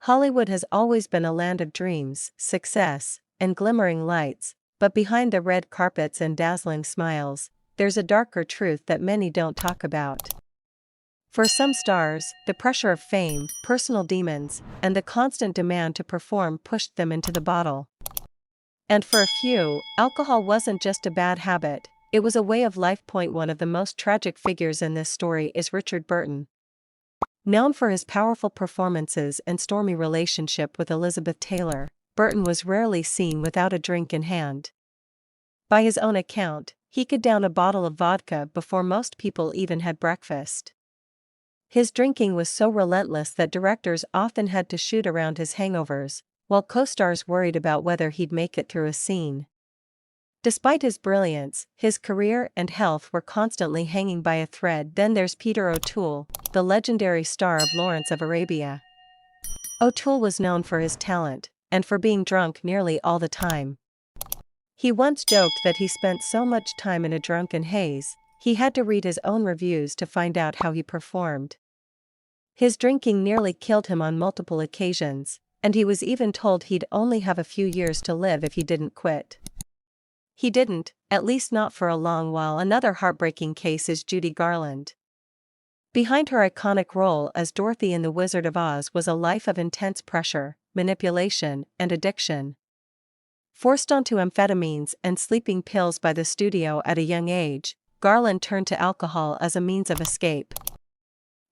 Hollywood has always been a land of dreams, success, and glimmering lights, but behind the red carpets and dazzling smiles, there's a darker truth that many don't talk about. For some stars, the pressure of fame, personal demons, and the constant demand to perform pushed them into the bottle. And for a few, alcohol wasn't just a bad habit, it was a way of life. One of the most tragic figures in this story is Richard Burton. Known for his powerful performances and stormy relationship with Elizabeth Taylor, Burton was rarely seen without a drink in hand. By his own account, he could down a bottle of vodka before most people even had breakfast. His drinking was so relentless that directors often had to shoot around his hangovers, while co-stars worried about whether he'd make it through a scene. Despite his brilliance, his career and health were constantly hanging by a thread. Then there's Peter O'Toole, the legendary star of Lawrence of Arabia. O'Toole was known for his talent, and for being drunk nearly all the time. He once joked that he spent so much time in a drunken haze, he had to read his own reviews to find out how he performed. His drinking nearly killed him on multiple occasions, and he was even told he'd only have a few years to live if he didn't quit. He didn't, at least not for a long while. Another heartbreaking case is Judy Garland. Behind her iconic role as Dorothy in The Wizard of Oz was a life of intense pressure, manipulation, and addiction. Forced onto amphetamines and sleeping pills by the studio at a young age, Garland turned to alcohol as a means of escape.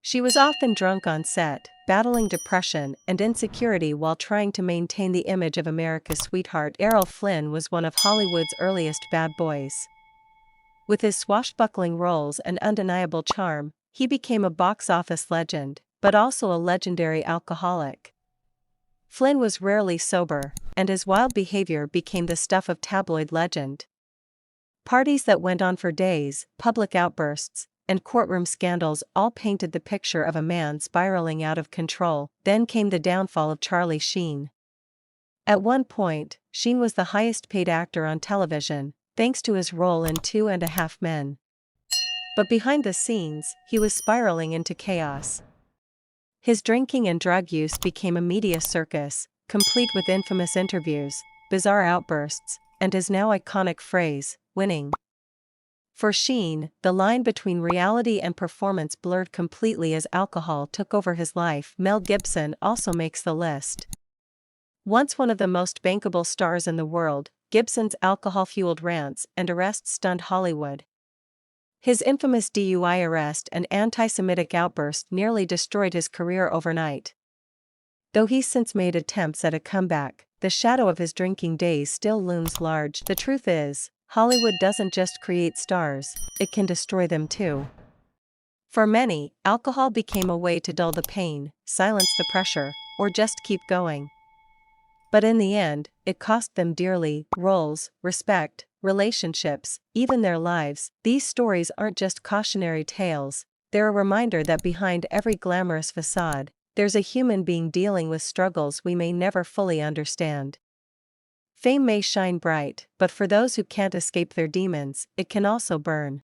She was often drunk on set, battling depression and insecurity while trying to maintain the image of America's sweetheart. Errol Flynn was one of Hollywood's earliest bad boys. With his swashbuckling roles and undeniable charm, he became a box office legend, but also a legendary alcoholic. Flynn was rarely sober, and his wild behavior became the stuff of tabloid legend. Parties that went on for days, public outbursts, and courtroom scandals all painted the picture of a man spiraling out of control. Then came the downfall of Charlie Sheen. At one point, Sheen was the highest-paid actor on television, thanks to his role in 2.5 Men. But behind the scenes, he was spiraling into chaos. His drinking and drug use became a media circus, complete with infamous interviews, bizarre outbursts, and his now iconic phrase, "winning." For Sheen, the line between reality and performance blurred completely as alcohol took over his life. Mel Gibson also makes the list. Once one of the most bankable stars in the world, Gibson's alcohol-fueled rants and arrests stunned Hollywood. His infamous DUI arrest and anti-Semitic outburst nearly destroyed his career overnight. Though he's since made attempts at a comeback, the shadow of his drinking days still looms large. The truth is, Hollywood doesn't just create stars, it can destroy them too. For many, alcohol became a way to dull the pain, silence the pressure, or just keep going. But in the end, it cost them dearly: roles, respect, relationships, even their lives. These stories aren't just cautionary tales, they're a reminder that behind every glamorous facade, there's a human being dealing with struggles we may never fully understand. Fame may shine bright, but for those who can't escape their demons, it can also burn.